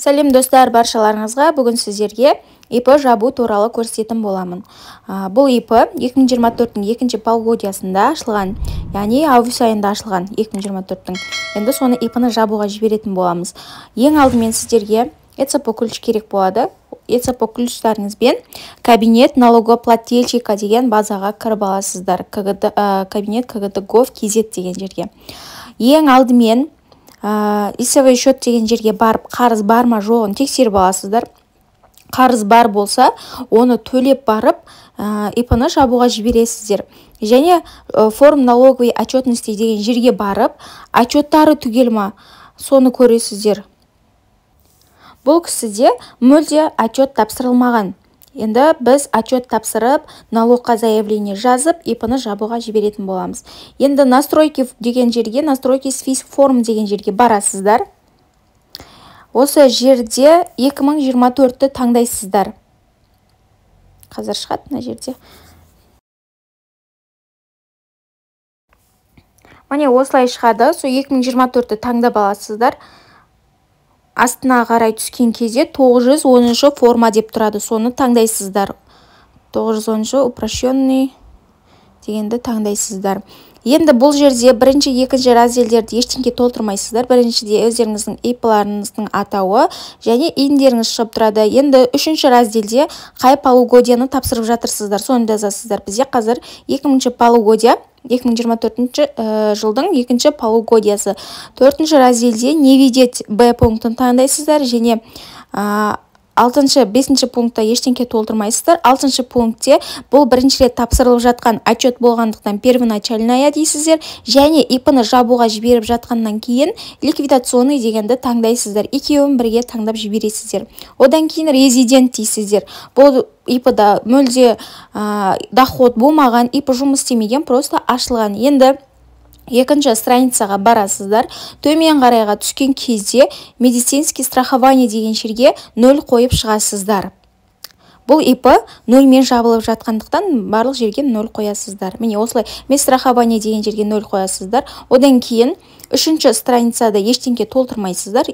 Сәлем достар, баршаларыңызға бүгін сіздерге ИП жабу туралы көрсететін боламын. Бұл ИП 2024-тің екінші полугодиясында ашылған, яғни август айында ашылған 2024-тің. Енді соны ИП-ны жабуға жіберетін боламыз. Ең алдымен сіздерге ЭЦП ключ керек болады. ЭЦП ключтарыңызбен кабинет налогоплательщика деген базаға кіріп аласыздар. Кабинет КГТ.gov.kz деген жерге. Ең алдымен лицевой счет деген жерге барып, қарыз бар ма жоғын тексеріп аласыздар. Қарыз бар болса, оны төлеп барып, ИП-ны жабуға жібересіздер. Және форм налоговой отчетности деген жерге барып, отчеттары түгел ма, соны көресіздер. Бұл кісіде мүлде отчет тапсырылмаған. Енді біз отчет тапсырып, налогқа заявление жазып, ИП-ны жабуға жіберетін боламыз. Енді настройки деген жерге, настройки список форм деген жерге барасыздар. Осы жерде 2024-ті таңдайсыздар. Қазір шығады мына жерде. Міне осылай шығады. Сол 2024-ті таңдап аласыздар. Астына қарай түскен кезде 910 форма деп тұрады. Соны таңдайсыздар. 910 упрощенный дегенді таңдайсыздар. Енді бұл жерде бірінші, екінші разделдерді ештеңке толтырмайсыздар. Біріншіде өздеріңіздің ИП-ларыңыздың атауы және индеріңіз шығып тұрады. Енді үшінші разделде қай полугодияны тапсырып жатырсыздар, соны жазасыздар. Бізде қазір 2-ші полугодия, 2024 жылдың 2-ші полугодиясы. 4-ші разделде не видеть Б пунктын таңдайсыздар және 6-шы, 5-ші пунктта ештеңке толтырмайсыздар. 6-шы пунктте бұл бірінші рет тапсырылып жатқан отчет болғандықтан первоначальная дейсіздер, және ИП-ны жабуға жіберіп жатқаннан кейін ликвидационный дегенді таңдайсыздар. Екеуін бірге таңдап жібересіздер. Одан кейін резидент дейсіздер. Бұл ИП-да мүлде доход болмаған, ИП жұмыс істемеген, просто ашылған. Енді екінші страницаға барасыздар. Төмен қарайға түскен кезде медицинский страхование деген жерге 0 қойып шығасыздар. Бұл ИП 0-мен жабылып жатқандықтан барлық жерге 0 қоясыздар. Міне осылай медстрахование деген жерге 0 қоясыздар. Одан кейін 3-ші страницада ештеңке толтырмайсыздар.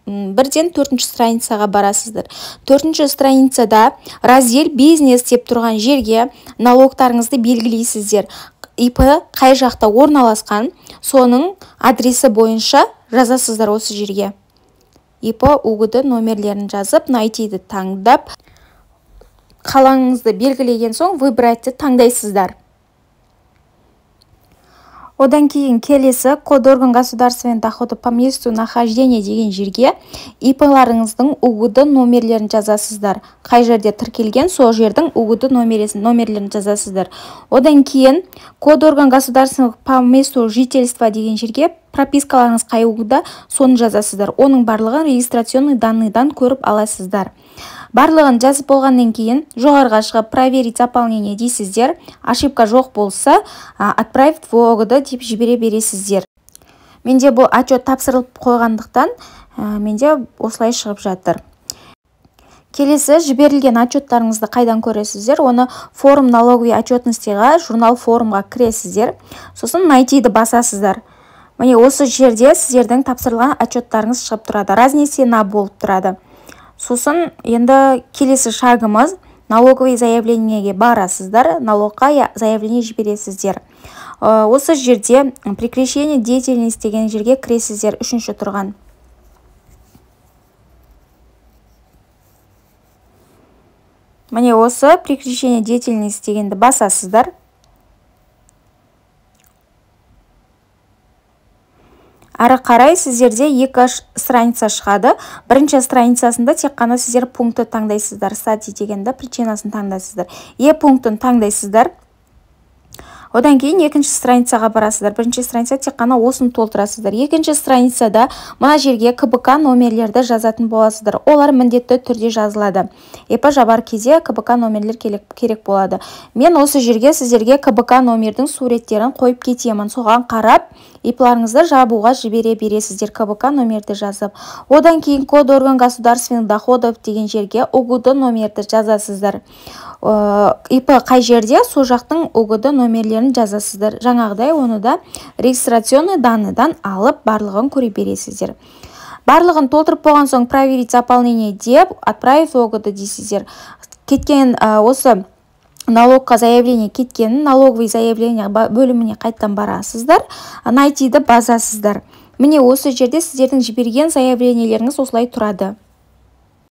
Бірден 4-ші страницаға барасыздар. 4-ші страницада раздел бизнес деп тұрған жерге налогтарыңызды белгілейсіздер. ИП қай жақта орналасқан, соның адресі бойынша жазасыздар осы жерге. ИП УГД номерлерін жазып, найтиді таңдап, қалаңызды белгілеген соң выбратьті таңдайсыздар. Одан кейін келесі код орган государственного дохода по месту нахождения деген жерге ИП-ларыңыздың УГД номерлерін жазасыздар. Қай жерде тіркелген, сол жердің УГД номерлерін жазасыздар. Одан кейін код орган государственного по месту жительства деген жерге пропискаларыңыз қай УГД, соны жазасыздар. Оның барлығын регистрационный данныйдан көріп аласыздар. Барлығын жазып болғаннан кейін жоғарыға шығып проверить заполнение дейсіздер. Ошибка жоқ болса, отправить в ОГД деп жібере бересіздер. Менде бұл отчет тапсырылып қойғандықтан, менде осылай шығып жатыр. Келесі жіберілген отчеттарыңызды қайдан көресіздер? Оны форм налоговой отчетностиға, журнал форумға кіресіздер. Сосын найтиді басасыздар. Міне осы жерде сіздердің тапсырылған отчеттарыңыз шығып тұрады. Разница на болып тұрады. Сосын енді келесі шагымыз налоговый заявлениеге барасыздар, налогқа заявление жібересіздер. Осы жерде прекращение деятельности деген жерге кіресіздер, 3-ші тұрған. Міне осы прекращение деятельности дегенді басасыздар. Ары қарай сіздерде 2 страница шығады. Бірінші страницасында тек қана сіздер пункты таңдайсыздар. Статья дегенді причинасын таңдайсыздар. Пунктын таңдайсыздар. Одан кейін 2-ші страницаға барасыздар. Бірінші страница тек қана осыны толтырасыздар. 2-ші страницада мына жерге КБК номерлерді жазатын боласыздар. Олар міндетті түрде жазылады. ИП жабар кезде КБК номерлер керек болады. Мен осы жерге сіздерге КБК номердің суреттерін қойып кетемін. Соған қарап, ИП-ларыңызды жабуға жібере бересіздер, КБК номерді жазып. Одан кейін код орган государственных доходов деген жерге УГД номерді жазасыздар. ИП қай жерде, сол жақтың УГД номерлерін жазасыздар. Жаңағыдай оны да регистрационный данныйдан алып барлығын көре бересіздер. Барлығын толтырып болған соң проверить заполнение деп отправить логоды дейсіздер. Кеткен осы налогқа заявление кеткенін налоговый заявление бөліміне қайттан барасыздар, найтиді базасыздар. Міне осы жерде сіздердің жіберген заявлениелеріңіз осылай тұрады.